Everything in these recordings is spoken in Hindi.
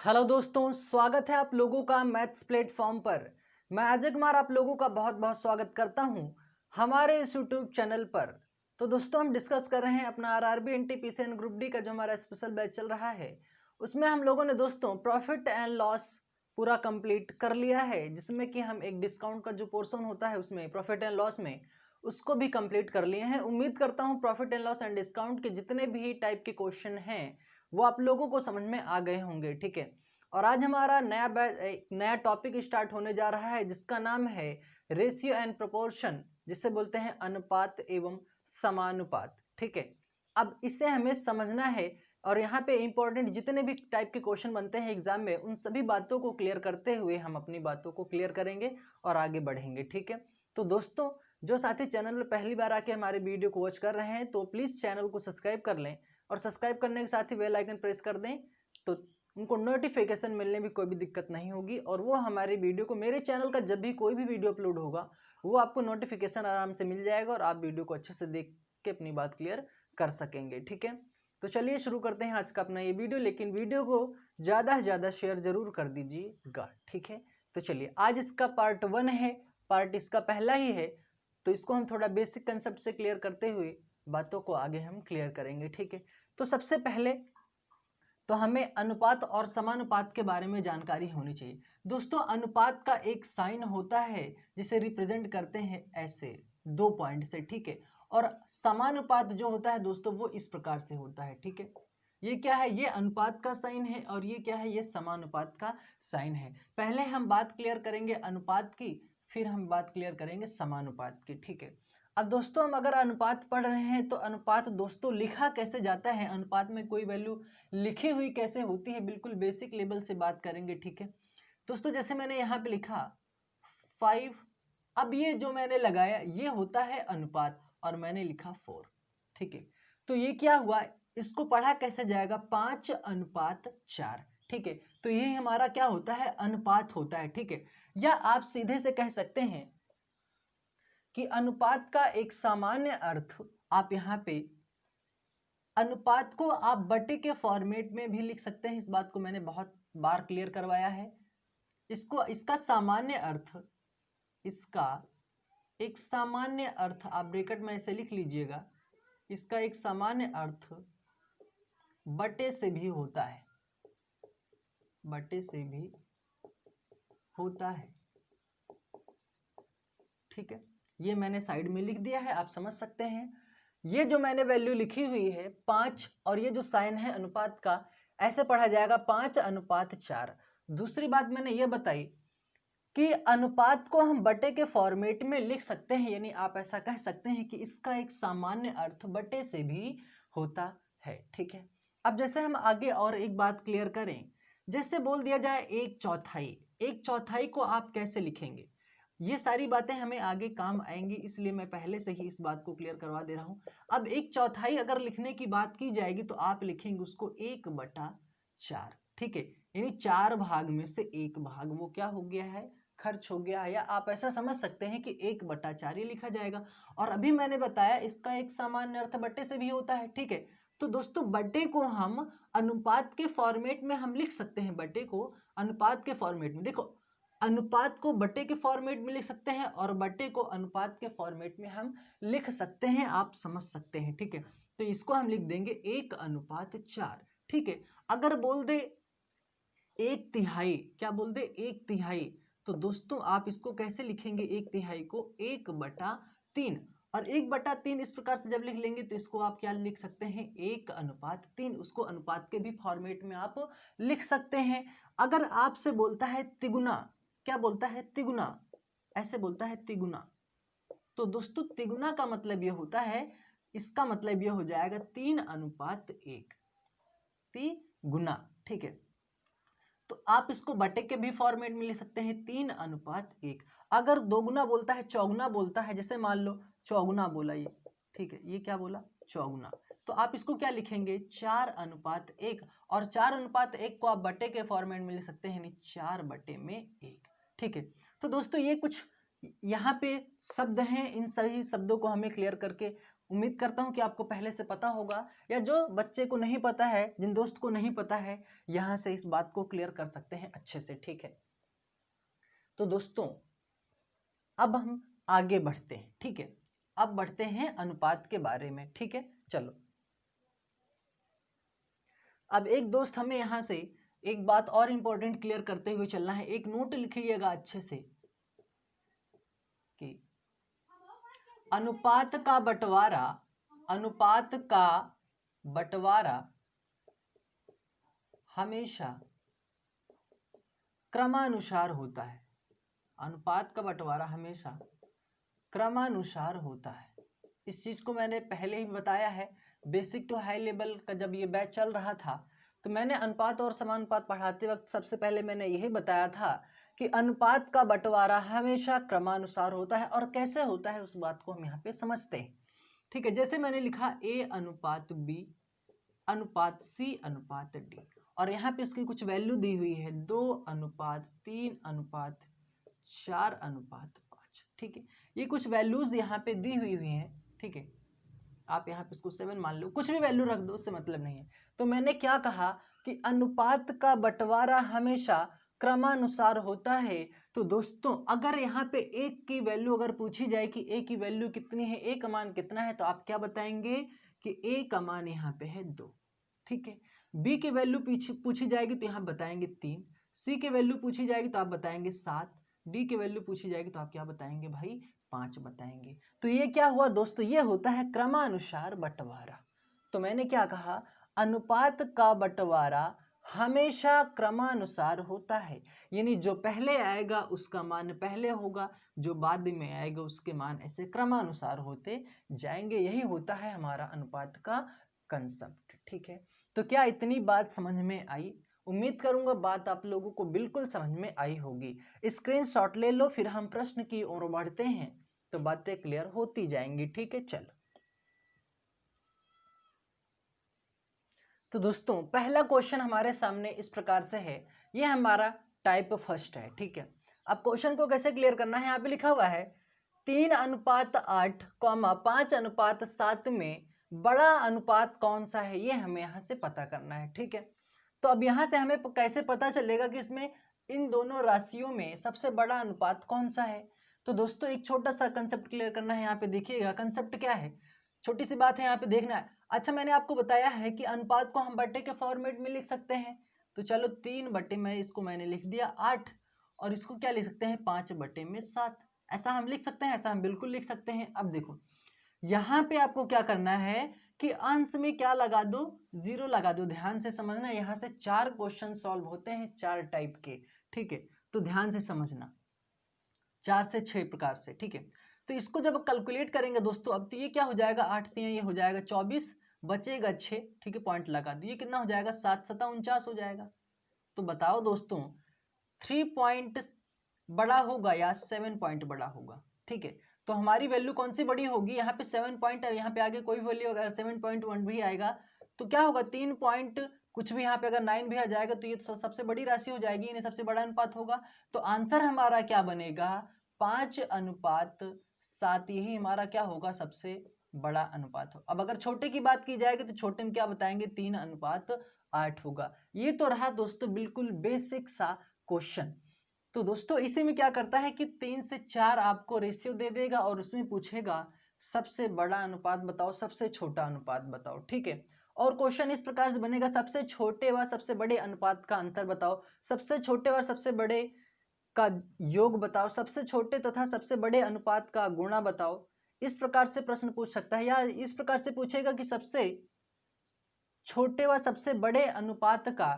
हेलो दोस्तों, स्वागत है आप लोगों का मैथ्स प्लेटफॉर्म पर। मैं अजय कुमार आप लोगों का बहुत बहुत स्वागत करता हूं हमारे इस यूट्यूब चैनल पर। तो दोस्तों, हम डिस्कस कर रहे हैं अपना RRB NTPC and group D का जो हमारा स्पेशल बैच चल रहा है। उसमें हम लोगों ने दोस्तों प्रॉफिट एंड लॉस पूरा कंप्लीट कर लिया है, जिसमें कि हम एक डिस्काउंट का जो पोर्शन होता है उसमें प्रॉफिट एंड लॉस में उसको भी कंप्लीट कर लिए हैं। उम्मीद करता हूँ profit and loss and discount के जितने भी टाइप के क्वेश्चन हैं वो आप लोगों को समझ में आ गए होंगे। ठीक है, और आज हमारा नया टॉपिक स्टार्ट होने जा रहा है जिसका नाम है रेशियो एंड प्रोपोर्शन, जिसे बोलते हैं अनुपात एवं समानुपात। ठीक है, अब इसे हमें समझना है और यहाँ पे इंपॉर्टेंट जितने भी टाइप के क्वेश्चन बनते हैं एग्जाम में उन सभी बातों को क्लियर करते हुए हम अपनी बातों को क्लियर करेंगे और आगे बढ़ेंगे। ठीक है, तो दोस्तों, जो साथी चैनल में पहली बार आके हमारे वीडियो को वॉच कर रहे हैं तो प्लीज़ चैनल को सब्सक्राइब कर लें और सब्सक्राइब करने के साथ ही बेल आइकन प्रेस कर दें, तो उनको नोटिफिकेशन मिलने में कोई भी दिक्कत नहीं होगी और वो हमारे वीडियो को, मेरे चैनल का जब भी कोई भी वीडियो अपलोड होगा वो आपको नोटिफिकेशन आराम से मिल जाएगा और आप वीडियो को अच्छे से देख के अपनी बात क्लियर कर सकेंगे। ठीक है, तो चलिए शुरू करते हैं आज का अपना ये वीडियो, लेकिन वीडियो को ज़्यादा से ज़्यादा शेयर जरूर कर दीजिएगा। ठीक है, तो चलिए आज इसका पार्ट 1 है, पार्ट इसका पहला ही है, तो इसको हम थोड़ा बेसिक कंसेप्ट से क्लियर करते हुए बातों को आगे हम क्लियर करेंगे। ठीक है, तो सबसे पहले तो हमें अनुपात और समानुपात के बारे में जानकारी होनी चाहिए। दोस्तों, अनुपात का एक साइन होता है जिसे रिप्रेजेंट करते हैं ऐसे 2 पॉइंट से। ठीक है, और समानुपात जो होता है दोस्तों वो इस प्रकार से होता है। ठीक है, ये क्या है, ये अनुपात का साइन है और ये क्या है, ये समानुपात का साइन है। पहले हम बात क्लियर करेंगे अनुपात की, फिर हम बात क्लियर करेंगे समानुपात की। ठीक है, अब दोस्तों हम अगर अनुपात पढ़ रहे हैं तो अनुपात दोस्तों लिखा कैसे जाता है, अनुपात में कोई वैल्यू लिखी हुई कैसे होती है, बिल्कुल बेसिक लेवल से बात करेंगे। ठीक है दोस्तों, जैसे मैंने यहाँ पे लिखा 5, अब ये जो मैंने लगाया ये होता है अनुपात और मैंने लिखा 4। ठीक है, तो ये क्या हुआ, इसको पढ़ा कैसे जाएगा, 5:4। ठीक है, तो ये हमारा क्या होता है, अनुपात होता है। ठीक है, या आप सीधे से कह सकते हैं कि अनुपात का एक सामान्य अर्थ, आप यहाँ पे अनुपात को आप बटे के फॉर्मेट में भी लिख सकते हैं। इस बात को मैंने बहुत बार क्लियर करवाया है। इसको इसका सामान्य अर्थ, इसका एक सामान्य अर्थ आप ब्रैकेट में ऐसे लिख लीजिएगा, इसका एक सामान्य अर्थ बटे से भी होता है, बटे से भी होता है। ठीक है, ये मैंने साइड में लिख दिया है, आप समझ सकते हैं। ये जो मैंने वैल्यू लिखी हुई है 5 और ये जो साइन है अनुपात का, ऐसे पढ़ा जाएगा 5:4। दूसरी बात मैंने ये बताई कि अनुपात को हम बटे के फॉर्मेट में लिख सकते हैं, यानी आप ऐसा कह सकते हैं कि इसका एक सामान्य अर्थ बटे से भी होता है। ठीक है, अब जैसे हम आगे और एक बात क्लियर करें, जैसे बोल दिया जाए 1/4, 1/4 को आप कैसे लिखेंगे, ये सारी बातें हमें आगे काम आएंगी, इसलिए मैं पहले से ही इस बात को क्लियर करवा दे रहा हूं। अब 1/4 अगर लिखने की बात की जाएगी तो आप लिखेंगे उसको 1/4। ठीक है, यानी 4 भाग में से 1 भाग वो क्या हो गया है, खर्च हो गया है, या आप ऐसा समझ सकते हैं कि 1/4 ही लिखा जाएगा। और अभी मैंने बताया इसका एक सामान्य अर्थ बटे से भी होता है। ठीक है, तो दोस्तों बटे को हम अनुपात के फॉर्मेट में हम लिख सकते हैं, बटे को अनुपात के फॉर्मेट में, देखो अनुपात को बटे के फॉर्मेट में लिख सकते हैं और बटे को अनुपात के फॉर्मेट में हम लिख सकते हैं, आप समझ सकते हैं। ठीक है, तो इसको हम लिख देंगे 1/4। ठीक है, अगर बोल दे 1/3, क्या बोल दे 1/3, तो दोस्तों आप इसको कैसे लिखेंगे, 1/3 को 1/3, और 1/3 इस प्रकार से जब लिख लेंगे तो इसको आप क्या लिख सकते हैं, 1/3, उसको अनुपात के भी फॉर्मेट में आप लिख सकते हैं। अगर आपसे बोलता है तिगुना, क्या बोलता है, तिगुना, ऐसे बोलता है तिगुना, तो दोस्तों तिगुना का मतलब यह होता है, इसका मतलब यह हो जाएगा 3:1, तिगुना। ठीक है, तो आप इसको बटे के भी फॉर्मेट में लिख सकते हैं 3:1। अगर दोगुना बोलता है, चौगुना बोलता है, जैसे मान लो चौगुना बोला ये, ठीक है, ये क्या बोला, चौगुना, तो आप इसको क्या लिखेंगे, 4:1, और 4:1 को आप बटे के फॉर्मेट में लिख सकते हैं, यानी 4/1। ठीक है, तो दोस्तों ये कुछ यहाँ पे शब्द हैं, इन सभी शब्दों को हमें क्लियर करके उम्मीद करता हूँ कि आपको पहले से पता होगा, या जो बच्चे को नहीं पता है, जिन दोस्त को नहीं पता है, यहाँ से इस बात को क्लियर कर सकते हैं अच्छे से, ठीक है। तो दोस्तों अब हम आगे बढ़ते हैं, ठीक है। अब बढ़ते हैं अनुपात के बारे में, ठीक है। चलो अब एक दोस्त हमें यहाँ से एक बात और इंपॉर्टेंट क्लियर करते हुए चलना है। एक नोट लिखिएगा अच्छे से कि अनुपात का बंटवारा हमेशा क्रमानुसार होता है। अनुपात का बंटवारा हमेशा क्रमानुसार होता है। इस चीज को मैंने पहले ही बताया है, बेसिक टू हाई लेवल का जब ये बैच चल रहा था तो मैंने अनुपात और समानुपात पढ़ाते वक्त सबसे पहले मैंने यही बताया था कि अनुपात का बंटवारा हमेशा क्रमानुसार होता है। और कैसे होता है उस बात को हम यहाँ पे समझते हैं, ठीक है। जैसे मैंने लिखा A अनुपात B अनुपात C अनुपात D, और यहाँ पे उसकी कुछ वैल्यू दी हुई है 2 अनुपात 3 अनुपात 4 अनुपात 5, ठीक है। ये कुछ वैल्यूज यहाँ पे दी हुई हैं, ठीक है। आप यहाँ पे इसको 7 मान लो, कुछ भी वैल्यू रख दो, उससे मतलब नहीं है। तो मैंने क्या कहा कि अनुपात का बंटवारा हमेशा क्रमानुसार होता है। तो दोस्तों अगर यहाँ पे एक की वैल्यू अगर पूछी जाए कि ए की वैल्यू कितनी है, ए का मान कितना है, तो आप क्या बताएंगे कि ए का मान यहाँ पे है 2, ठीक है। बी की वैल्यू पूछी जाएगी तो यहाँ बताएंगे 3, सी की वैल्यू पूछी जाएगी तो आप बताएंगे 7, डी की वैल्यू पूछी जाएगी तो आप क्या बताएंगे भाई 5 बताएंगे। तो ये क्या हुआ दोस्तों, ये होता है क्रमानुसार बंटवारा। तो मैंने क्या कहा, अनुपात का बंटवारा हमेशा क्रमानुसार होता है, यानी जो पहले आएगा उसका मान पहले होगा, जो बाद में आएगा उसके मान ऐसे क्रमानुसार होते जाएंगे। यही होता है हमारा अनुपात का कंसेप्ट, ठीक है। तो क्या इतनी बात समझ में आई? उम्मीद करूंगा बात आप लोगों को बिल्कुल समझ में आई होगी। स्क्रीनशॉट ले लो, फिर हम प्रश्न की ओर बढ़ते हैं तो बातें क्लियर होती जाएंगी, ठीक है। चलो तो दोस्तों पहला क्वेश्चन हमारे सामने इस प्रकार से है, ये हमारा टाइप फर्स्ट है, ठीक है। अब क्वेश्चन को कैसे क्लियर करना है, यहाँ पे लिखा हुआ है 3 अनुपात 8, 5 अनुपात 7 में बड़ा अनुपात कौन सा है, ये हमें यहाँ से पता करना है, ठीक है। तो अब यहाँ से हमें कैसे पता चलेगा कि इसमें इन दोनों राशियों में सबसे बड़ा अनुपात कौन सा है। तो दोस्तों एक छोटा सा कंसेप्ट क्लियर करना है, यहाँ पे देखिएगा कंसेप्ट क्या है, छोटी सी बात है यहाँ पे देखना है। अच्छा मैंने आपको बताया है कि अनुपात को हम बट्टे के फॉर्मेट में लिख सकते हैं, तो चलो 3 बट्टे में इसको मैंने लिख दिया 8, और इसको क्या लिख सकते हैं 5 बट्टे में 7, ऐसा हम लिख सकते हैं, ऐसा हम बिल्कुल लिख सकते हैं। अब देखो यहाँ पे आपको क्या करना है कि अंश में क्या लगा दो, 0 लगा दो। ध्यान से समझना, यहाँ से 4 क्वेश्चन सॉल्व होते हैं 4 टाइप के, ठीक है। तो ध्यान से समझना, 4 से 6 प्रकार से, ठीक है। तो इसको जब कैलकुलेट करेंगे दोस्तों, अब तो ये क्या हो जाएगा 8 3 ये हो जाएगा 24, बचेगा 6, ठीक है। पॉइंट लगा दो, ये कितना हो जाएगा 7 7 49 हो जाएगा। तो बताओ दोस्तों 3 पॉइंट बड़ा होगा या 7 पॉइंट बड़ा होगा, ठीक है। तो हमारी वैल्यू कौन सी बड़ी होगी, यहाँ पे 7 पॉइंट है, यहाँ पे आगे कोई वैल्यू अगर 7.1 भी आएगा तो क्या होगा 3 पॉइंट कुछ भी, यहाँ पे अगर 9 भी आ जाएगा तो ये तो सबसे बड़ी राशि हो जाएगी, यानी सबसे बड़ा अनुपात होगा। तो आंसर हमारा क्या बनेगा 5 अनुपात 7, यही हमारा क्या होगा सबसे बड़ा अनुपात हो। अब अगर छोटे की बात की जाएगी तो छोटे में क्या बताएंगे 3 अनुपात 8 होगा। ये तो रहा दोस्तों बिल्कुल बेसिक सा क्वेश्चन। तो दोस्तों इसी में क्या करता है कि 3 से 4 आपको रेशियो दे देगा और उसमें पूछेगा सबसे बड़ा अनुपात बताओ, सबसे छोटा अनुपात बताओ, ठीक है। और क्वेश्चन इस प्रकार से बनेगा सबसे छोटे व सबसे बड़े अनुपात का अंतर बताओ, सबसे छोटे और सबसे बड़े का योग बताओ, सबसे छोटे तथा सबसे बड़े अनुपात का गुणा बताओ। इस प्रकार से प्रश्न पूछ सकता है, या इस प्रकार से पूछेगा कि सबसे छोटे व सबसे बड़े अनुपात का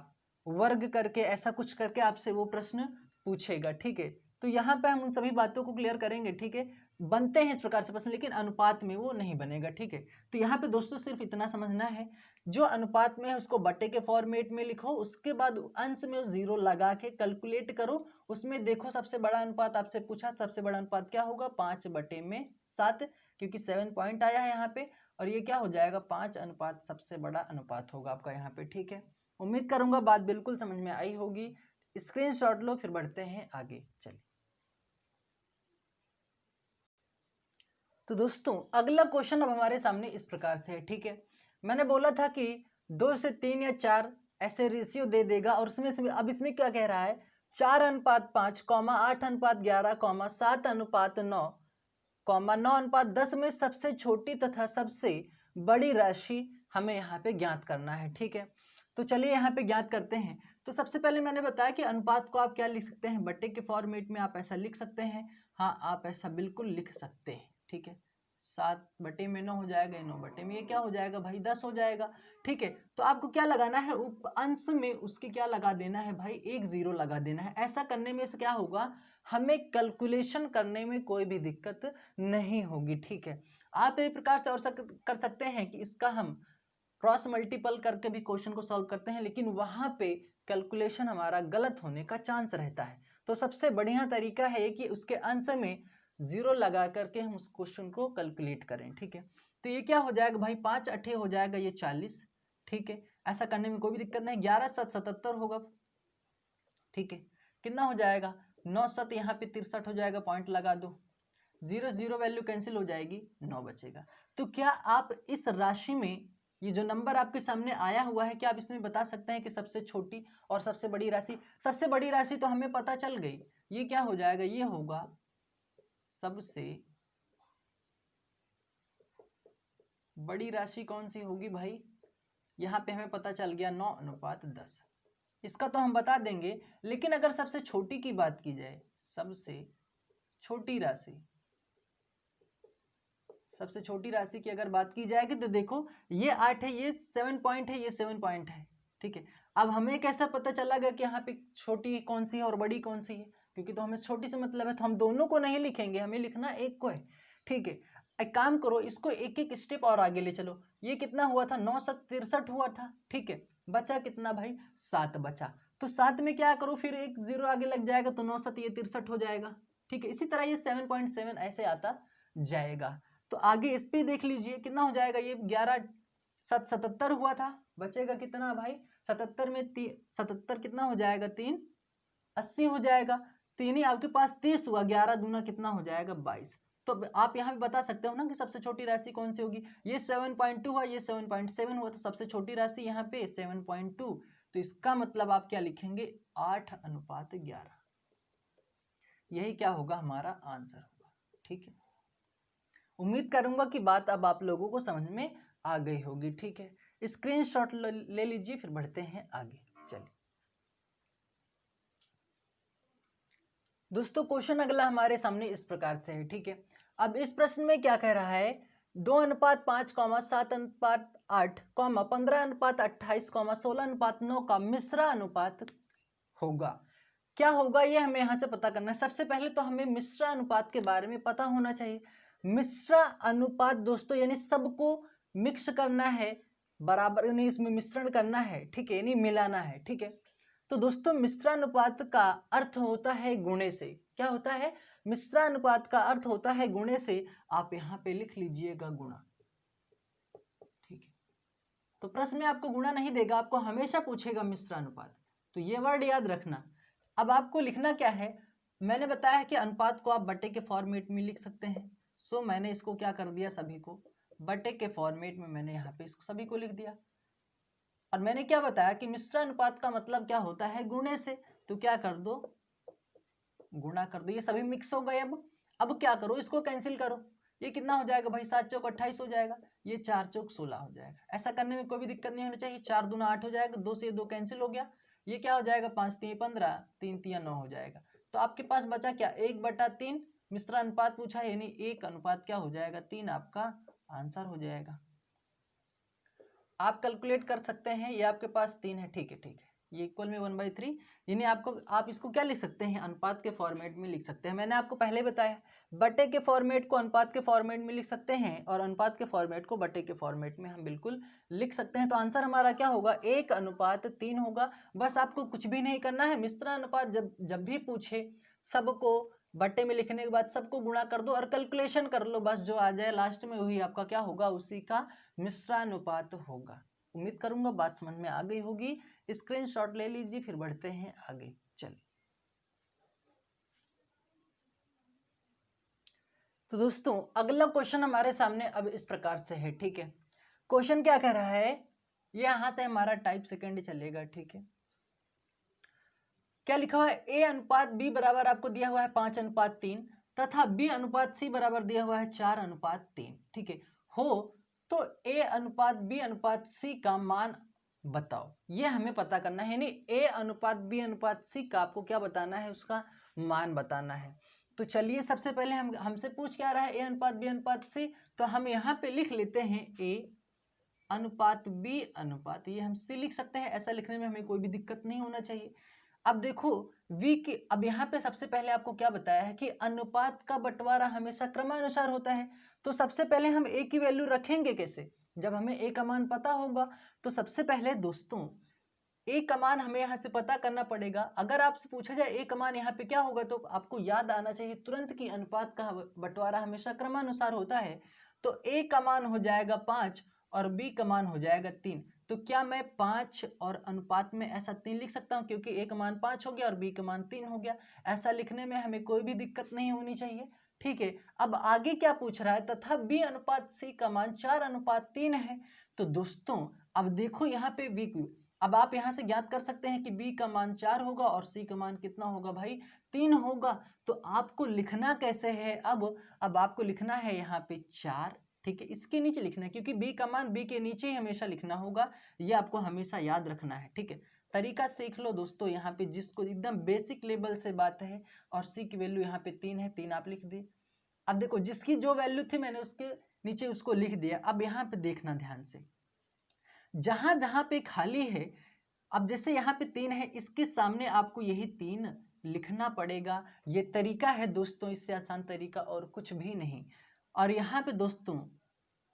वर्ग करके, ऐसा कुछ करके आपसे वो प्रश्न पूछेगा, ठीक है। तो यहाँ पे हम उन सभी बातों को क्लियर करेंगे, ठीक है। बनते हैं इस प्रकार से प्रश्न, लेकिन अनुपात में वो नहीं बनेगा, ठीक है। तो यहाँ पे दोस्तों सिर्फ इतना समझना है, जो अनुपात में है उसको बट्टे के फॉर्मेट में लिखो, उसके बाद अंश में 0 लगा के कैलकुलेट करो, उसमें देखो सबसे बड़ा अनुपात आपसे पूछा, सबसे बड़ा अनुपात क्या होगा 5 बटे में 7, क्योंकि 7 पॉइंट आया है यहाँ पे, और ये क्या हो जाएगा 5 अनुपात सबसे बड़ा अनुपात होगा आपका यहाँ पे, ठीक है। उम्मीद करूंगा बात बिल्कुल समझ में आई होगी। स्क्रीनशॉट लो, फिर बढ़ते हैं आगे, चलिए। तो दोस्तों अगला क्वेश्चन अब हमारे सामने इस प्रकार से है, ठीक है। मैंने बोला था कि 2 से 3 या 4 ऐसे रेशियो दे देगा और उसमें से अब इसमें क्या कह रहा है, 4:5, 8:11, 7:9, 9:10 में सबसे छोटी तथा सबसे बड़ी राशि हमें यहाँ पे ज्ञात करना है, ठीक है। तो चलिए यहाँ पे ज्ञात करते हैं। तो सबसे पहले मैंने बताया कि अनुपात को आप क्या लिख सकते हैं, बट्टे के फॉर्मेट में आप ऐसा लिख सकते हैं। हाँ, आप ऐसा बिल्कुल लिख सकते हैं, ठीक है। 7/9 हो जाएगा, 9/में ये क्या हो जाएगा भाई, 10 हो जाएगा, ठीक है। तो आपको क्या लगाना है, अंश में उसके क्या लगा देना है भाई, 1 0 लगा देना है। ऐसा करने में से क्या होगा, हमें कैलकुलेशन करने में कोई भी दिक्कत नहीं होगी, ठीक है। आप एक प्रकार से और कर सकते हैं कि इसका हम क्रॉस मल्टीपल करके भी क्वेश्चन को सॉल्व करते हैं, लेकिन वहां पे कैलकुलेशन हमारा गलत होने का चांस रहता है। तो सबसे बढ़िया तरीका है कि उसके आंसर में 0 लगा करके हम उस क्वेश्चन को कैलकुलेट करें, ठीक है। तो ये क्या हो जाएगा भाई, 5 8 हो जाएगा ये 40, ठीक है। ऐसा करने में कोई भी दिक्कत नहीं। 11 7 77 होगा, ठीक है। कितना हो जाएगा, 9 7 यहाँ पे 63 हो जाएगा, पॉइंट लगा दो, 0 0 वैल्यू कैंसिल हो जाएगी, 9 बचेगा। तो क्या आप इस राशि में ये जो नंबर आपके सामने आया हुआ है, क्या आप इसमें बता सकते हैं कि सबसे छोटी और सबसे बड़ी राशि, सबसे बड़ी राशि तो हमें पता चल गई, ये क्या हो जाएगा, ये होगा सबसे बड़ी राशि कौन सी होगी भाई, यहाँ पे हमें पता चल गया 9:10, इसका तो हम बता देंगे। लेकिन अगर सबसे छोटी की बात की जाए, सबसे छोटी राशि, सबसे छोटी राशि की अगर बात की जाएगी तो देखो ये 8 है, ये 7 पॉइंट है, ये 7 पॉइंट है, ठीक है। अब हमें कैसा पता चला गया कि यहाँ पे छोटी कौन सी है और बड़ी कौन सी है, क्योंकि तो हमें छोटी से मतलब है, तो हम दोनों को नहीं लिखेंगे, हमें लिखना एक को है, ठीक है। एक काम करो, इसको एक एक स्टेप और आगे ले चलो। ये कितना हुआ था, 9 7 63 हुआ था, ठीक है। बचा कितना भाई, 7 बचा। तो 7 में क्या करो, फिर एक 0 आगे लग जाएगा, तो 9 7 ये 63 हो जाएगा, ठीक है। इसी तरह ये 7.7 ऐसे आता जाएगा। तो आगे इस पे देख लीजिए कितना हो जाएगा, ये 11 7 77 हुआ था, बचेगा कितना भाई, 77 में 77 कितना हो जाएगा, 3 80 हो जाएगा। तीन ही आपके पास 30 हुआ, 11 दूना कितना हो जाएगा, 22। तो आप यहाँ भी बता सकते हो ना कि सबसे छोटी राशि कौन सी होगी, ये 7.2 हुआ, ये 7.7 हुआ, तो सबसे छोटी राशि यहाँ पे 7.2। तो इसका मतलब आप क्या लिखेंगे, 8:11, यही क्या होगा, हमारा आंसर होगा, ठीक है। उम्मीद करूंगा कि बात अब आप लोगों को समझ में आ गई होगी, ठीक है। स्क्रीनशॉट ले लीजिए, फिर बढ़ते हैं आगे। चलिए दोस्तों, क्वेश्चन अगला हमारे सामने इस प्रकार से है, ठीक है। अब इस प्रश्न में क्या कह रहा है, 2:5, 7:8, 15:28, 16:9 का मिश्रा अनुपात होगा। क्या होगा ये हमें यहाँ से पता करना है। सबसे पहले तो हमें मिश्रा अनुपात के बारे में पता होना चाहिए। मिश्रा अनुपात दोस्तों यानी सबको मिक्स करना है, बराबर यानी इसमें मिश्रण करना है, ठीक है, यानी मिलाना है, ठीक है। तो दोस्तों मिश्रानुपात का अर्थ होता है गुणे से। क्या होता है, मिश्रानुपात का अर्थ होता है गुणे से। आप यहाँ पे लिख लीजिएगा गुणा, ठीक है। तो प्रश्न में आपको गुणा नहीं देगा, आपको हमेशा पूछेगा मिश्रानुपात, तो ये वर्ड याद रखना। अब आपको लिखना क्या है, मैंने बताया है कि अनुपात को आप बटे के फॉर्मेट में लिख सकते हैं। सो मैंने इसको क्या कर दिया, सभी को बटे के फॉर्मेट में मैंने यहाँ पे इसको सभी को लिख दिया। और मैंने क्या बताया कि मिश्रानुपात का मतलब क्या होता है, गुणे से। तो क्या कर दो, गुणा कर दो, ये सभी मिक्स हो गए। अब क्या करो, इसको कैंसिल करो, ये कितना हो जाएगा भाई, 7 चौक 28 हो जाएगा, ये 4 चौक 16 हो जाएगा। ऐसा करने में कोई भी दिक्कत नहीं होनी चाहिए। 4 दूना 8 हो जाएगा, 2 से 2 कैंसिल हो गया, ये क्या हो जाएगा, 5 3 15, 3 3 9 हो जाएगा। तो आपके पास बचा क्या, 1/3 मिश्रा अनुपात पूछा है, यानी 1 अनुपात क्या हो जाएगा, 3 आपका आंसर हो जाएगा। आप कैलकुलेट कर सकते हैं, ये आपके पास 3 है, ठीक है, ठीक है। ये इक्वल में 1/3, यानी आपको आप इसको क्या लिख सकते हैं, अनुपात के फॉर्मेट में लिख सकते हैं। मैंने आपको पहले बताया, बटे के फॉर्मेट को अनुपात के फॉर्मेट में लिख सकते हैं, और अनुपात के फॉर्मेट को बटे के फॉर्मेट में हम बिल्कुल लिख सकते हैं। तो आंसर हमारा क्या होगा, 1:3 होगा। बस आपको कुछ भी नहीं करना है, मिश्रा अनुपात जब भी पूछे, सबको बटे में लिखने के बाद सबको गुणा कर दो और कैलकुलेशन कर लो, बस जो आ जाए लास्ट में वही आपका क्या होगा, उसी का मिश्रानुपात होगा। उम्मीद करूंगा बात समझ में आ गई होगी। स्क्रीनशॉट ले लीजिए, फिर बढ़ते हैं आगे। चलिए तो दोस्तों अगला क्वेश्चन हमारे सामने अब इस प्रकार से है, ठीक है। क्वेश्चन क्या कह रहा है, ये यहां से हमारा टाइप सेकेंड चलेगा, ठीक है। क्या लिखा हुआ है, ए अनुपात बी बराबर आपको दिया हुआ है 5:3 तथा बी अनुपात सी बराबर दिया हुआ है 4:3, ठीक है। हो तो ए अनुपात बी अनुपात सी का मान बताओ, ये हमें पता करना है, यानी ए अनुपात बी अनुपात सी का आपको क्या बताना है, उसका मान बताना है। तो चलिए सबसे पहले हमसे पूछ क्या रहा है, ए अनुपात बी अनुपात सी, तो हम यहाँ पे लिख लेते हैं ए अनुपात बी अनुपात, ये हम सी लिख सकते हैं, ऐसा लिखने में हमें कोई भी दिक्कत नहीं होना चाहिए। अब देखो v की, अब यहाँ पे सबसे पहले आपको क्या बताया है कि अनुपात का बंटवारा हमेशा क्रमानुसार होता है। तो सबसे पहले हम a की वैल्यू रखेंगे कैसे, जब हमें a का मान पता होगा। तो सबसे पहले दोस्तों a का मान हमें यहाँ से पता करना पड़ेगा। अगर आपसे पूछा जाए a का मान यहाँ पे क्या होगा, तो आपको याद आना चाहिए तुरंत कि अनुपात का बंटवारा हमेशा क्रमानुसार होता है। तो a का मान हो जाएगा 5 और b का मान हो जाएगा 3। तो क्या मैं 5 और अनुपात में ऐसा 3 लिख सकता हूँ, क्योंकि a का मान 5 हो गया और b का मान 3 हो गया। ऐसा लिखने में हमें कोई भी दिक्कत नहीं होनी चाहिए, ठीक है। अब आगे क्या पूछ रहा है, तथा b अनुपात c का मान 4:3 है। तो दोस्तों अब देखो यहाँ पे v, अब आप यहाँ से ज्ञात कर सकते हैं कि b का मान 4 होगा और c का मान कितना होगा भाई, 3 होगा। तो आपको लिखना कैसे है, अब आपको लिखना है यहाँ पे 4, ठीक है, इसके नीचे लिखना है, क्योंकि b का मान b के नीचे ही हमेशा लिखना होगा, ये आपको हमेशा याद रखना है, ठीक है। तरीका सीख लो दोस्तों, यहाँ पे जिसको एकदम बेसिक लेवल से बात है, और c की वैल्यू यहाँ पे 3 है, 3 आप लिख दिए। अब देखो जिसकी जो वैल्यू थी मैंने उसके नीचे उसको लिख दिया। अब यहाँ पे देखना ध्यान से, जहां जहां पे खाली है, अब जैसे यहाँ पे 3 है, इसके सामने आपको यही 3 लिखना पड़ेगा। ये तरीका है दोस्तों, इससे आसान तरीका और कुछ भी नहीं। और यहाँ पे दोस्तों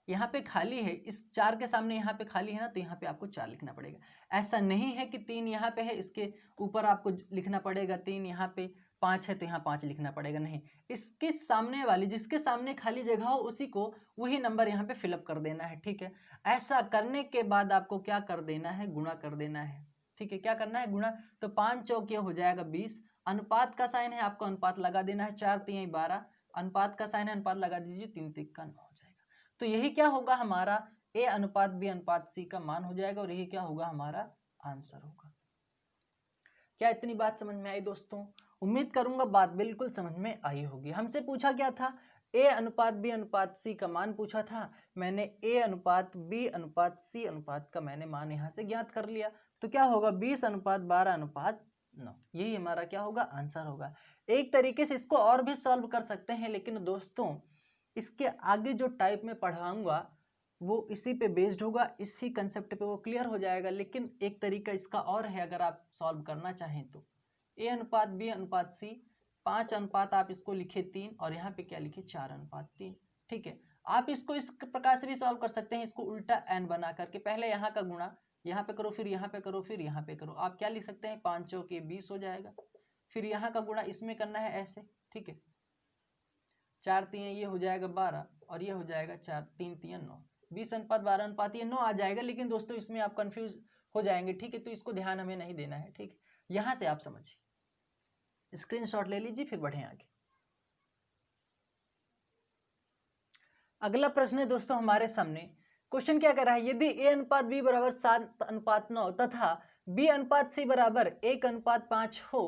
यहाँ पे खाली है, इस 4 के सामने यहाँ पे खाली है ना, तो यहाँ पे आपको 4 लिखना पड़ेगा। ऐसा नहीं है कि 3 यहाँ पे है, इसके ऊपर आपको लिखना पड़ेगा 3, यहाँ पे 5 है तो यहाँ 5 लिखना पड़ेगा, नहीं। इसके सामने वाली, जिसके सामने खाली जगह हो उसी को वही नंबर यहाँ पे फिलअप कर देना है, ठीक है। ऐसा करने के बाद आपको क्या कर देना है, गुणा कर देना है, ठीक है। क्या करना है, गुणा। तो 5 चौके हो जाएगा 20, अनुपात का साइन है, आपको अनुपात लगा देना है, 4 3 12, अनुपात का साइन है, अनुपात लगा दीजिए, 3 3 का 9 हो जाएगा। तो यही क्या होगा, हमारा a अनुपात b अनुपात c का मान हो जाएगा, और यही क्या होगा, हमारा आंसर होगा। क्या इतनी बात समझ में आई दोस्तों? उम्मीद करूंगा बात बिल्कुल समझ में आई होगी। हमसे पूछा क्या था, a अनुपात b अनुपात c का मान पूछा था। मैंने a अनुपात b अनुपात c अनुपात का मैंने मान यहाँ से ज्ञात कर लिया। तो क्या होगा, 20 अनुपात 12 अनुपात 9, यही हमारा क्या होगा, आंसर होगा। एक तरीके से इसको और भी सॉल्व कर सकते हैं, लेकिन दोस्तों इसके आगे जो टाइप में पढ़ाऊंगा वो इसी पे बेस्ड होगा, इसी कंसेप्ट पे वो क्लियर हो जाएगा। लेकिन एक तरीका इसका और है, अगर आप सॉल्व करना चाहें तो a अनुपात b अनुपात c, 5 अनुपात आप इसको लिखे 3, और यहाँ पे क्या लिखे, 4:3, ठीक है। आप इसको इस प्रकार से भी सॉल्व कर सकते हैं, इसको उल्टा n बना करके, पहले यहाँ का गुणा यहाँ पे करो, फिर यहाँ पे करो, फिर यहाँ पे करो। आप क्या लिख सकते हैं, 5 चौके 20 हो जाएगा, फिर यहाँ का गुणा इसमें करना है ऐसे, ठीक है। 4 3 ये हो जाएगा 12, और ये हो जाएगा 4 3 3 9, 20 अनुपात 12 अनुपात ये 9 आ जाएगा। लेकिन दोस्तों इसमें आप कंफ्यूज हो जाएंगे, ठीक है, तो इसको ध्यान हमें नहीं देना है, ठीक है। यहां से आप समझिए, स्क्रीनशॉट ले लीजिए, फिर बढ़े आगे। अगला प्रश्न है दोस्तों हमारे सामने, क्वेश्चन क्या कर रहा है, यदि a अनुपात b बराबर 7:9 तथा b अनुपात c बराबर 1:5 हो,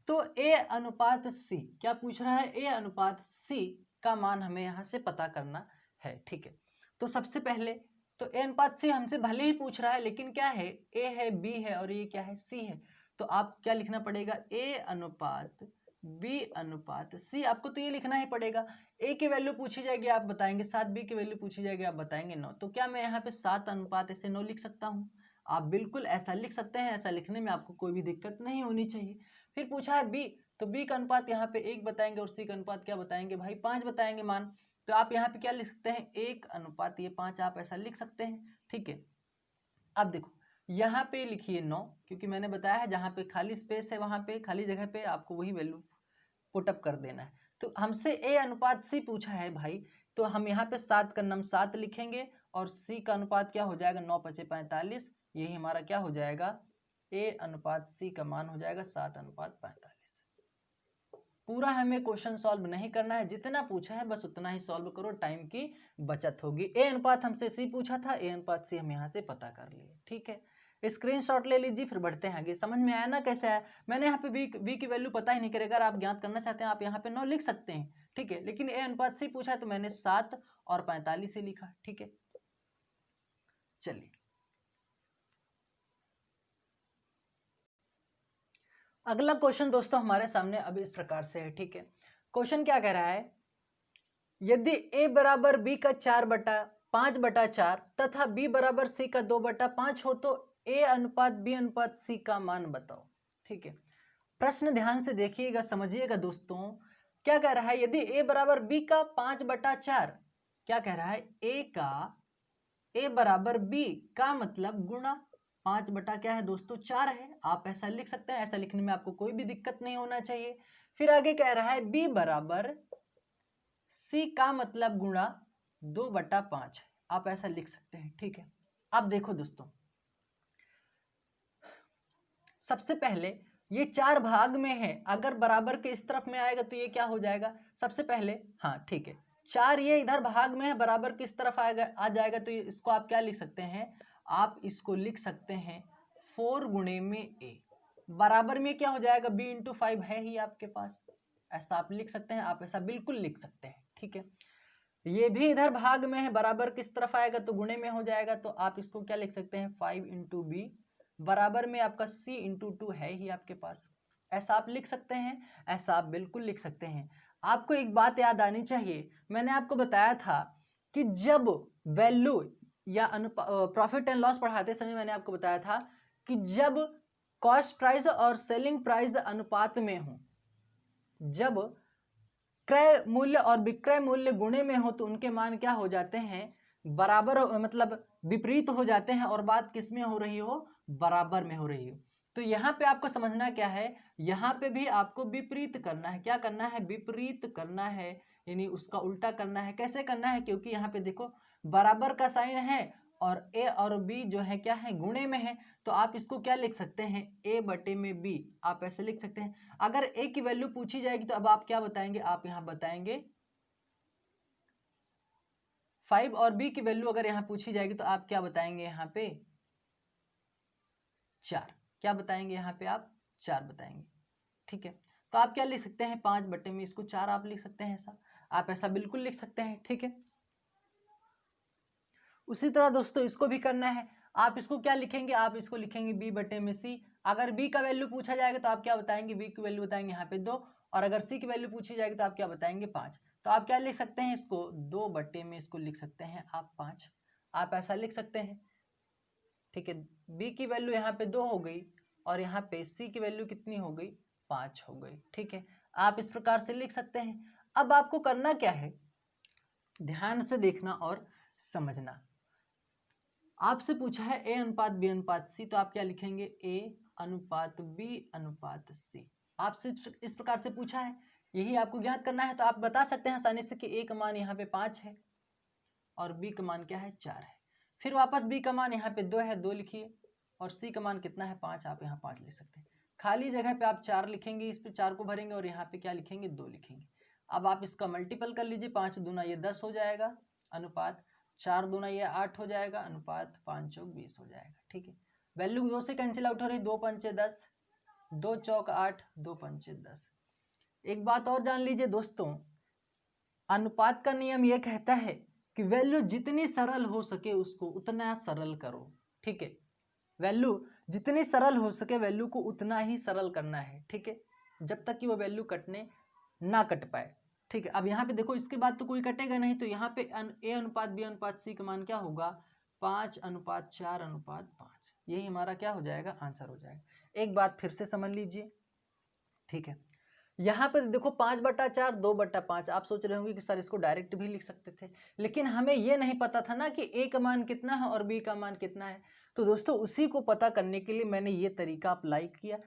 तो a अनुपात c, क्या पूछ रहा है, a अनुपात c का मान हमें यहाँ से पता करना है, ठीक है। तो सबसे पहले तो a अनुपात c हमसे भले ही पूछ रहा है, लेकिन क्या है, a है, b है, और ये क्या है, c है। तो आप क्या लिखना पड़ेगा, a अनुपात b अनुपात c, आपको तो ये लिखना ही पड़ेगा। a की वैल्यू पूछी जाएगी आप बताएंगे 7, b की वैल्यू पूछी जाएगी आप बताएंगे 9। तो क्या मैं यहाँ पे 7 अनुपात ऐसे 9 लिख सकता हूँ? आप बिल्कुल ऐसा लिख सकते हैं, ऐसा लिखने में आपको कोई भी दिक्कत नहीं होनी चाहिए। फिर पूछा है b, तो b का अनुपात यहाँ पे 1 बताएंगे, और c का अनुपात क्या बताएंगे भाई, 5 बताएंगे मान। तो आप यहाँ पे क्या लिख सकते हैं, 1 अनुपात ये 5, आप ऐसा लिख सकते हैं, ठीक है। अब देखो यहाँ पे लिखिए 9, क्योंकि मैंने बताया है जहाँ पे खाली स्पेस है वहां पे खाली जगह पे आपको वही वैल्यू पुटअप कर देना है। तो हमसे a अनुपात c पूछा है भाई, तो हम यहाँ पे 7 का नम 7 लिखेंगे, और c का अनुपात क्या हो जाएगा, 9 5 45, यही हमारा क्या हो जाएगा, a अनुपात c का मान हो जाएगा 7:45। पूरा हमें क्वेश्चन सॉल्व नहीं करना है, जितना पूछा है बस उतना ही सॉल्व करो, टाइम की बचत होगी। ए अनुपात हमसे सी पूछा था, ए अनुपात सी हम यहाँ से पता कर लिए। ठीक है, स्क्रीनशॉट ले लीजिए, फिर बढ़ते हैं आगे। समझ में आया ना कैसे आया? मैंने यहाँ पे वी की वैल्यू पता ही नहीं करेगा, अगर आप ज्ञात करना चाहते हैं आप यहाँ पे 9 लिख सकते हैं। ठीक है, लेकिन ए अनुपात सी पूछा तो मैंने 7 और 45 से लिखा। ठीक है, चलिए अगला क्वेश्चन दोस्तों हमारे सामने अब इस प्रकार से है। ठीक है, क्वेश्चन क्या कह रहा है, यदि a बराबर b का 5/4 तथा b बराबर c का 2/5 हो तो a अनुपात b अनुपात c का मान बताओ। ठीक है, प्रश्न ध्यान से देखिएगा, समझिएगा दोस्तों। क्या कह रहा है, यदि a बराबर b का 5/4, क्या कह रहा है, a बराबर b का मतलब गुणा 5 बटा क्या है दोस्तों 4 है। आप ऐसा लिख सकते हैं, ऐसा लिखने में आपको कोई भी दिक्कत नहीं होना चाहिए। फिर आगे कह रहा है b बराबर c का मतलब गुणा 2/5 है, आप ऐसा लिख सकते हैं। ठीक है, अब देखो दोस्तों, सबसे पहले ये 4 भाग में है, अगर बराबर के इस तरफ में आएगा तो ये क्या हो जाएगा, सबसे पहले, हाँ ठीक है, 4 ये इधर भाग में है, बराबर किस तरफ आएगा आ जाएगा तो इसको आप क्या लिख सकते हैं, आप इसको लिख सकते हैं 4 गुणे में a, बराबर में क्या हो जाएगा, b इंटू 5 है ही आपके पास, ऐसा आप लिख सकते हैं, आप ऐसा बिल्कुल लिख सकते हैं। ठीक है, ये भी इधर भाग में है, बराबर किस तरफ आएगा तो गुणे में हो जाएगा, तो आप इसको क्या लिख सकते हैं 5 इंटू बी, बराबर में आपका c इंटू 2 है ही आपके पास, ऐसा आप लिख सकते हैं, ऐसा आप बिल्कुल लिख सकते हैं। आपको एक बात याद आनी चाहिए, मैंने आपको बताया था कि जब वैल्यू या प्रॉफिट एंड लॉस पढ़ाते समय मैंने आपको बताया था कि जब कॉस्ट प्राइस और सेलिंग प्राइस अनुपात में हो, जब क्रय मूल्य और विक्रय मूल्य गुणे में हो तो उनके मान क्या हो जाते हैं, बराबर, मतलब विपरीत हो जाते हैं, और बात किस में हो रही हो, बराबर में हो रही हो। तो यहाँ पे आपको समझना क्या है, यहाँ पे भी आपको विपरीत करना है, क्या करना है, विपरीत करना है, यानी उसका उल्टा करना है। कैसे करना है, क्योंकि यहाँ पे देखो बराबर का साइन है और a और b जो है क्या है, गुणे में है, तो आप इसको क्या लिख सकते हैं, a बटे में b, आप ऐसे लिख सकते हैं। अगर a की वैल्यू पूछी जाएगी तो अब आप क्या बताएंगे, आप यहाँ बताएंगे 5, और b की वैल्यू अगर यहाँ पूछी जाएगी तो आप क्या बताएंगे, यहाँ पे 4, क्या बताएंगे, यहाँ पे आप 4 बताएंगे। ठीक है, तो आप क्या लिख सकते हैं, 5 बटे में इसको 4 आप लिख सकते हैं, ऐसा आप ऐसा बिल्कुल लिख सकते हैं। ठीक है, उसी तरह दोस्तों इसको भी करना है, आप इसको क्या लिखेंगे, आप इसको लिखेंगे b बटे में c, अगर b का वैल्यू पूछा जाएगा तो आप क्या बताएंगे, b की वैल्यू बताएंगे यहाँ पे 2, और अगर c की वैल्यू पूछी जाएगी तो आप क्या बताएंगे 5, तो आप क्या लिख सकते हैं, इसको 2 बटे में इसको लिख सकते हैं आप 5, आप ऐसा लिख सकते हैं। ठीक है, b की वैल्यू यहाँ पे 2 हो गई और यहाँ पे c की वैल्यू कितनी हो गई, 5 हो गई। ठीक है, आप इस प्रकार से लिख सकते हैं। अब आपको करना क्या है, ध्यान से देखना और समझना। आपसे पूछा है a अनुपात b अनुपात c, तो आप क्या लिखेंगे, a अनुपात b अनुपात c, आपसे इस प्रकार से पूछा है, यही आपको ज्ञात करना है। तो आप बता सकते हैं आसानी से कि a का मान यहाँ पे 5 है और b का मान क्या है, 4 है। फिर वापस b का मान यहाँ पे 2 है, 2 लिखिए, और c का मान कितना है, 5, आप यहाँ 5 लिख सकते हैं। खाली जगह पे आप 4 लिखेंगे, इस पे 4 को भरेंगे और यहाँ पे क्या लिखेंगे, 2 लिखेंगे। अब आप इसका मल्टीपल कर लीजिए, 5 दूना ये 10 हो जाएगा, अनुपात 4 दूना ये 8 हो जाएगा, अनुपात 5 चौक 20 हो जाएगा। ठीक है, वैल्यू 2 से कैंसिल आउट हो रही, 2 पंचे 10, 2 चौक 8, 2 पंचे 10। एक बात और जान लीजिए दोस्तों, अनुपात का नियम यह कहता है कि वैल्यू जितनी सरल हो सके उसको उतना सरल करो। ठीक है, वैल्यू जितनी सरल हो सके वैल्यू को उतना ही सरल करना है। ठीक है, जब तक कि वो वैल्यू कटने ना कट पाए। ठीक है, अब यहाँ पे देखो इसके बाद तो कोई कटेगा नहीं, तो यहाँ पे a अनुपात b अनुपात c का मान क्या होगा, 5 अनुपात 4 अनुपात 5, यही हमारा क्या हो जाएगा, आंसर हो जाएगा। एक बात फिर से समझ लीजिए। ठीक है, यहाँ पे देखो 5/4 2/5, आप सोच रहे होंगे कि सर इसको डायरेक्ट भी लिख सकते थे, लेकिन हमें ये नहीं पता था ना कि a का मान कितना है और b का मान कितना है। तो दोस्तों उसी को पता करने के लिए मैंने ये तरीका अप्लाई किया।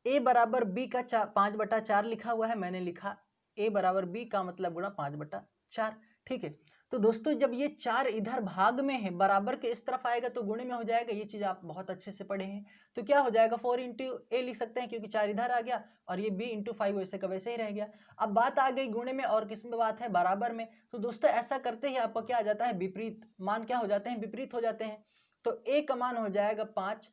a बराबर b का 5/4 लिखा हुआ है, मैंने लिखा a बराबर b का मतलब गुणा 5/4। ठीक है, तो दोस्तों जब ये 4 इधर भाग में है, बराबर के इस तरफ आएगा तो गुणे में हो जाएगा। ये चीज आप बहुत अच्छे से पढ़े हैं। तो क्या हो जाएगा, 4 इंटू ए लिख सकते हैं क्योंकि 4 इधर आ गया, और ये b इंटू 5 वैसे का वैसे ही रह गया। अब बात आ गई गुणे में, और किस में बात है, बराबर में। तो दोस्तों ऐसा करते ही आपका क्या आ जाता है, विपरीत मान क्या हो जाते हैं, विपरीत हो जाते हैं। तो a का मान हो जाएगा 5,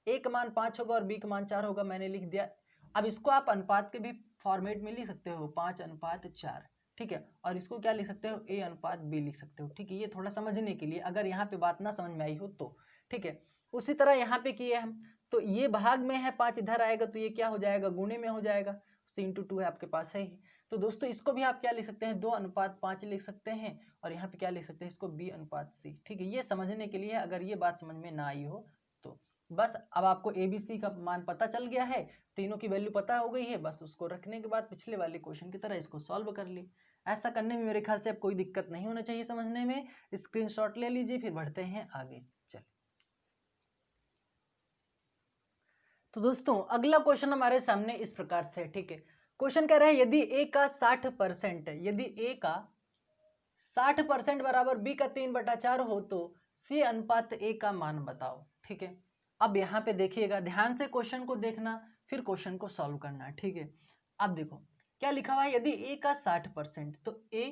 a का मान 5 होगा और b का मान 4 होगा, मैंने लिख दिया। अब इसको आप अनुपात के भी फॉर्मेट में लिख सकते हो, 5:4, ठीक है। और इसको क्या लिख सकते हो, a/b लिख सकते हो, ठीक है। ये थोड़ा समझने के लिए, अगर यहाँ पे बात ना समझ में आई हो तो, ठीक है। उसी तरह यहाँ पे किए हम, तो ये भाग में है, 5 इधर आएगा तो ये क्या हो जाएगा, गुणे में हो जाएगा। c/2 है आपके पास है ही। तो दोस्तों इसको भी आप क्या लिख सकते हैं, 2:5 लिख सकते हैं, और यहाँ पे क्या लिख सकते हैं, इसको b/c, ठीक है। ये समझने के लिए, अगर ये बात समझ में ना आई हो तो बस। अब आपको ABC का मान पता चल गया है, तीनों की वैल्यू पता हो गई है, बस उसको रखने के बाद पिछले वाले क्वेश्चन की तरह इसको सॉल्व कर ली। ऐसा करने में मेरे ख्याल से अब कोई दिक्कत नहीं होना चाहिए समझने में। स्क्रीनशॉट ले लीजिए, फिर बढ़ते हैं आगे। चलिए, तो दोस्तों अगला क्वेश्चन हमारे सामने इस प्रकार से है, ठीक है। क्वेश्चन कह रहा है यदि a का 60%, यदि a का 60% बराबर b का 3/4 हो तो c/a का मान बताओ, ठीक है। अब यहाँ पे देखिएगा, ध्यान से क्वेश्चन को देखना, फिर क्वेश्चन को सॉल्व करना, ठीक है। अब देखो क्या लिखा हुआ है, यदि a का 60%, तो a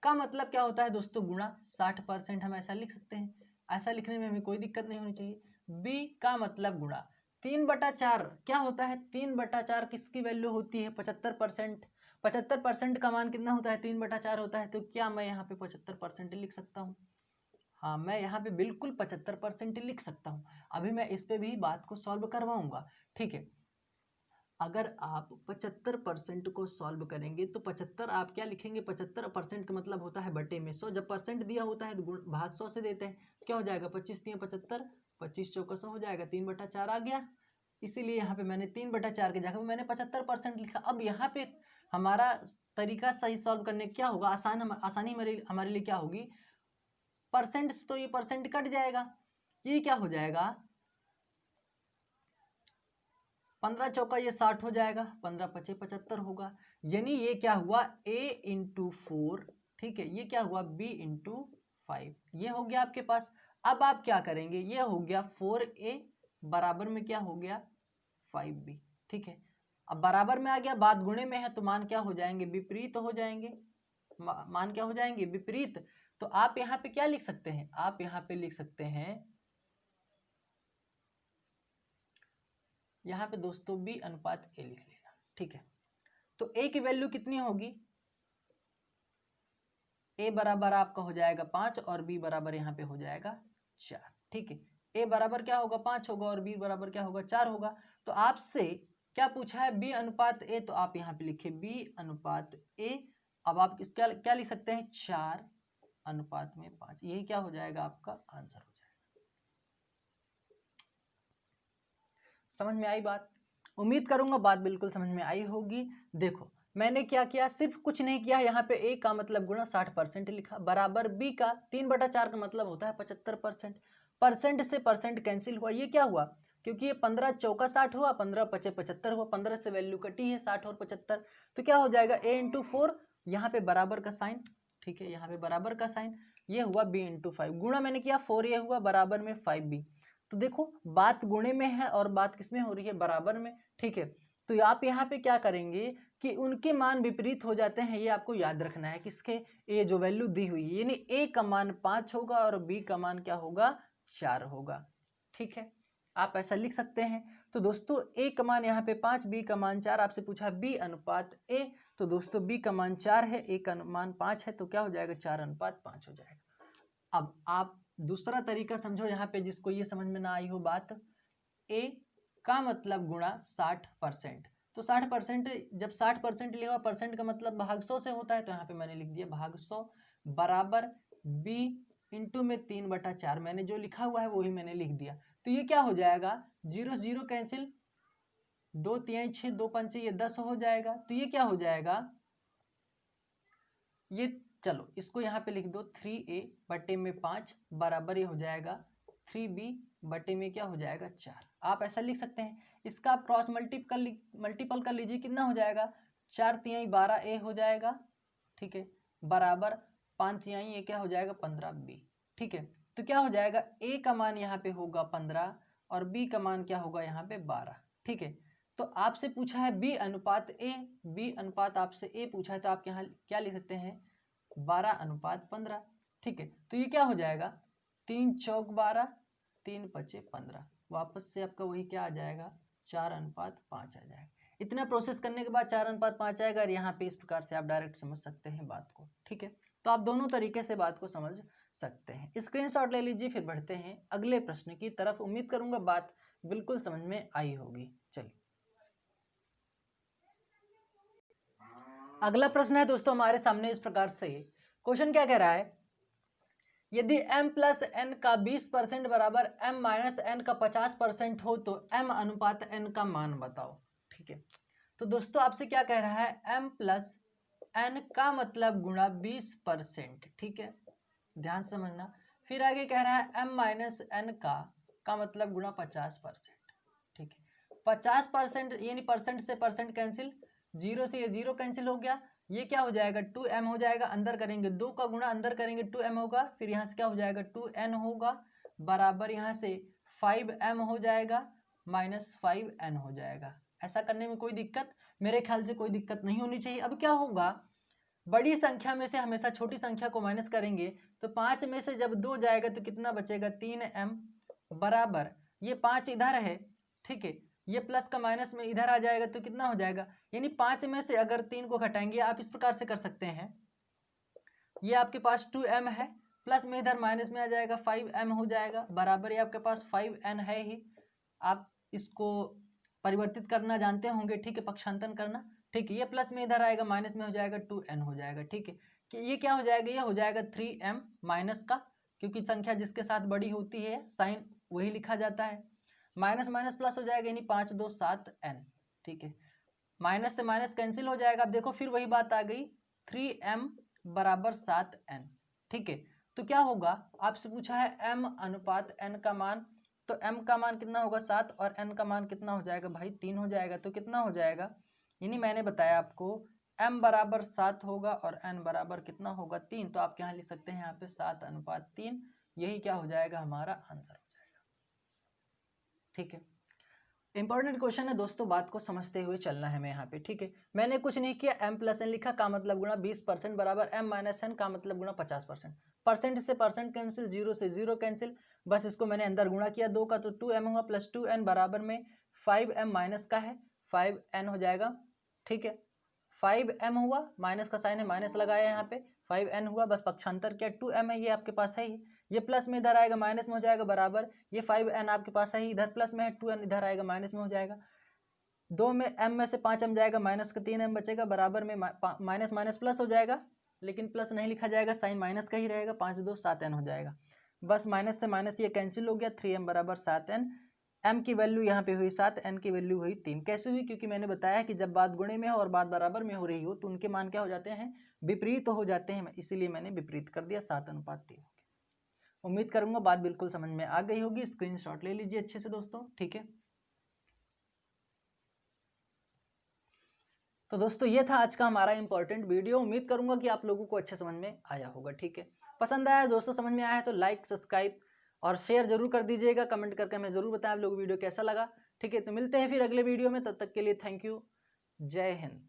का मतलब क्या होता है दोस्तों, गुणा 60%, हम ऐसा लिख सकते हैं। ऐसा लिखने में हमें कोई दिक्कत नहीं होनी चाहिए। b का मतलब गुणा 3/4 क्या होता है, 3/4 किसकी वैल्यू होती है, 75%। 75% का मान कितना होता है, 3/4 होता है। तो क्या मैं यहाँ पे 75% लिख सकता हूँ, हाँ मैं यहाँ पे बिल्कुल 75% लिख सकता हूँ। अभी मैं इस पे भी बात को सॉल्व करवाऊंगा, ठीक है। अगर आप 75% को सॉल्व करेंगे तो 75 आप क्या लिखेंगे, 75% का मतलब होता है बटे में 100। जब परसेंट दिया होता है तो भाग 100 से देते हैं, क्या हो जाएगा, 25 × 75, 25 चौका 100 हो जाएगा, 3/4 आ गया। इसीलिए यहाँ पे मैंने 3/4 की जगह पे मैंने 75% लिखा। अब यहाँ पे हमारा तरीका सही सॉल्व करने क्या होगा, आसानी हमारे लिए क्या होगी, परसेंट से तो ये परसेंट कट जाएगा, ये क्या हो जाएगा, 15 चौका ये 60 हो जाएगा, 15×5 75 होगा। यानी ये क्या हुआ, a/4, ठीक है। ये क्या हुआ, b/5, ये हो गया आपके पास। अब आप क्या करेंगे, ये हो गया 4a बराबर में क्या हो गया, 5b, ठीक है। अब बराबर में आ गया, बात गुणे में है तो मान क्या हो जाएंगे, विपरीत हो जाएंगे। मान क्या हो जाएंगे, विपरीत। तो आप यहाँ पे क्या लिख सकते हैं, आप यहाँ पे लिख सकते हैं, यहाँ पे दोस्तों b/a लिख लेना, ठीक है। तो a की वैल्यू कितनी होगी, a बराबर आपका हो जाएगा 5 और b बराबर यहाँ पे हो जाएगा 4, ठीक है। a बराबर क्या होगा, 5 होगा, और b बराबर क्या होगा, 4 होगा। तो आपसे क्या पूछा है, b/a, तो आप यहाँ पे लिखिए b/a। अब आप क्या क्या लिख सकते हैं, 4:5, यही क्या हो जाएगा, आपका आंसर हो जाएगा। समझ में आई बात, उम्मीद करूंगा बात बिल्कुल समझ में आई होगी। देखो मैंने क्या किया, सिर्फ कुछ नहीं किया, यहाँ पे a का मतलब गुणा 60% लिखा, बराबर b का 3/4 का मतलब होता है 75%। परसेंट से परसेंट कैंसिल हुआ, ये क्या हुआ, क्योंकि ये 15 चौका 60 हुआ, 15×5 75 हुआ, 15 से वैल्यू कटी है 60 और 75, तो क्या हो जाएगा, a/4, यहाँ पे बराबर का साइन, ठीक है, यहाँ पे बराबर का साइन, ये हुआ b/5, गुणा मैंने किया 4a हुआ, बराबर में 5b। तो देखो बात गुणे में है और बात किसमें हो रही है, बराबर में, ठीक है। तो आप यहाँ पे क्या करेंगे कि उनके मान विपरीत हो जाते हैं, ये आपको याद रखना है, किसके, ये जो वैल्यू दी हुई है, यानी a का मान 5 होगा और b का मान क्या होगा, 4 होगा, ठीक है। आप ऐसा लिख सकते हैं। तो दोस्तों a का मान यहाँ पे 5, b का मान 4, आपसे पूछा b/a, तो दोस्तों b का मान 4 है, a का मान 5 है, तो क्या हो जाएगा, 4:5 हो जाएगा। अब आप दूसरा तरीका समझो यहाँ पे, जिसको ये समझ में ना आई हो बात, a का मतलब गुणा 60%, तो 60%, जब 60% लिखा हुआ, परसेंट का मतलब भाग 100 से होता है, तो यहाँ पे मैंने लिख दिया भाग 100, बराबर b इंटू में 3/4, मैंने जो लिखा हुआ है वही मैंने लिख दिया। तो ये क्या हो जाएगा, 0 0 कैंसिल, 2 3 6, 2 5 ये 10 हो जाएगा। तो ये क्या हो जाएगा, ये चलो इसको यहाँ पे लिख दो, 3a बटे में 5 बराबर ये हो जाएगा 3b बटे में क्या हो जाएगा, 4। आप ऐसा लिख सकते हैं। इसका आप क्रॉस मल्टीपल कर लीजिए, कितना हो जाएगा, 4 3 12a हो जाएगा, ठीक है, बराबर 5 यहाँ ये क्या हो जाएगा 15b। ठीक है, तो क्या हो जाएगा a का मान यहाँ पे होगा 15 और b का मान क्या होगा यहाँ पे 12। ठीक है, तो आपसे पूछा है b अनुपात a, b अनुपात आपसे a पूछा है, तो आप यहाँ क्या लिख सकते हैं 12:15। ठीक है, तो ये क्या हो जाएगा 3 चौक 12, 3 पचे 15, वापस से आपका वही क्या आ जाएगा 4:5 आ जाएगा। इतना प्रोसेस करने के बाद 4:5 आएगा और यहाँ पे इस प्रकार से आप डायरेक्ट समझ सकते हैं बात को। ठीक है, तो आप दोनों तरीके से बात को समझ सकते हैं। स्क्रीनशॉट ले लीजिए, फिर बढ़ते हैं अगले प्रश्न की तरफ। उम्मीद करूंगा बात बिल्कुल समझ में आई होगी। चलिए अगला प्रश्न है दोस्तों हमारे सामने इस प्रकार से। क्वेश्चन क्या कह रहा है, यदि m प्लस n का 20% बराबर m माइनस n का 50% हो तो m अनुपात n का मान बताओ। ठीक है, तो दोस्तों आपसे क्या कह रहा है m प्लस n का मतलब गुणा 20%। ठीक है, ध्यान से समझना। फिर आगे कह रहा है m माइनस n का मतलब गुणा 50%। ठीक है, 50% यानी परसेंट से परसेंट कैंसिल, 0 से ये 0 कैंसिल हो गया, ये क्या हो जाएगा 2m हो जाएगा, अंदर करेंगे 2 का गुणा अंदर करेंगे 2m होगा, फिर यहाँ से क्या हो जाएगा 2n होगा बराबर यहाँ से 5m हो जाएगा माइनस 5n हो जाएगा। ऐसा करने में कोई दिक्कत, मेरे ख्याल से कोई दिक्कत नहीं होनी चाहिए। अब क्या होगा, बड़ी संख्या में से हमेशा छोटी संख्या को माइनस करेंगे, तो 5 में से जब 2 जाएगा तो कितना बचेगा 3m बराबर ये 5 इधर है। ठीक है, ये प्लस का माइनस में इधर आ जाएगा तो कितना हो जाएगा, यानी 5 में से अगर 3 को घटाएंगे आप इस प्रकार से कर सकते हैं, ये आपके पास 2m है, प्लस में इधर माइनस में आ जाएगा 5m हो जाएगा बराबर ये आपके पास 5n है ही। आप इसको परिवर्तित करना जानते होंगे। ठीक है, पक्षांतन करना। ठीक है, ये प्लस में इधर आएगा माइनस में हो जाएगा 2n हो जाएगा। ठीक है, कि ये क्या हो जाएगा, ये हो जाएगा 3m माइनस का, क्योंकि संख्या जिसके साथ बड़ी होती है साइन वही लिखा जाता है, माइनस माइनस प्लस हो जाएगा यानी 5 2 7n। ठीक है, माइनस से माइनस कैंसिल हो जाएगा। अब देखो फिर वही बात आ गई 3m बराबर 7n। ठीक है, तो क्या होगा, आपसे पूछा है m अनुपात n का मान, तो m का मान कितना होगा 7 और n का मान कितना हो जाएगा भाई 3 हो जाएगा। तो कितना हो जाएगा, यानी मैंने बताया आपको m बराबर 7 होगा और n बराबर कितना होगा 3, तो आप यहाँ लिख सकते हैं यहाँ पे 7:3, यही क्या हो जाएगा हमारा आंसर हो जाएगा। ठीक है, इंपॉर्टेंट क्वेश्चन है दोस्तों, बात को समझते हुए चलना है मैं यहाँ पे। ठीक है, मैंने कुछ नहीं किया, m प्लस n लिखा का मतलब गुणा 20% बराबर m माइनस n का मतलब गुणा 50%। परसेंट से परसेंट कैंसिल, 0 से 0 कैंसिल, बस इसको मैंने अंदर गुणा किया 2 का, तो 2m हुआ प्लस 2n बराबर में 5m माइनस का है 5n हो जाएगा। ठीक है, 5m हुआ, माइनस का साइन है माइनस लगाया यहाँ पे, 5n हुआ, बस पक्षांतर किया 2m है, ये आपके पास है ही, ये प्लस में इधर आएगा माइनस में हो जाएगा बराबर ये 5n आपके पास है ही, इधर प्लस में है 2n इधर आएगा माइनस में हो जाएगा, 2 में m में से 5m जाएगा माइनस का 3m बचेगा बराबर में माइनस माइनस प्लस हो जाएगा, लेकिन प्लस नहीं लिखा जाएगा, साइन माइनस का ही रहेगा, 5 2 7n हो जाएगा, बस माइनस से माइनस ये कैंसिल हो गया, 3m बराबर 7n, m की वैल्यू यहाँ पे हुई 7, n की वैल्यू हुई 3। कैसे हुई, क्योंकि मैंने बताया कि जब बात गुणे में हो और बात बराबर में हो रही हो तो उनके मान क्या हो जाते हैं, विपरीत हो जाते हैं, इसीलिए मैंने विपरीत कर दिया 7:3। उम्मीद करूंगा बात बिल्कुल समझ में आ गई होगी। स्क्रीनशॉट ले लीजिए अच्छे से दोस्तों। ठीक है, तो दोस्तों ये था आज का हमारा इंपॉर्टेंट वीडियो। उम्मीद करूंगा कि आप लोगों को अच्छे समझ में आया होगा। ठीक है, पसंद आया दोस्तों, समझ में आया है तो लाइक सब्सक्राइब और शेयर जरूर कर दीजिएगा। कमेंट करके हमें जरूर बताएं आप लोगों को वीडियो कैसा लगा। ठीक है, तो मिलते हैं फिर अगले वीडियो में, तब तक के लिए थैंक यू, जय हिंद।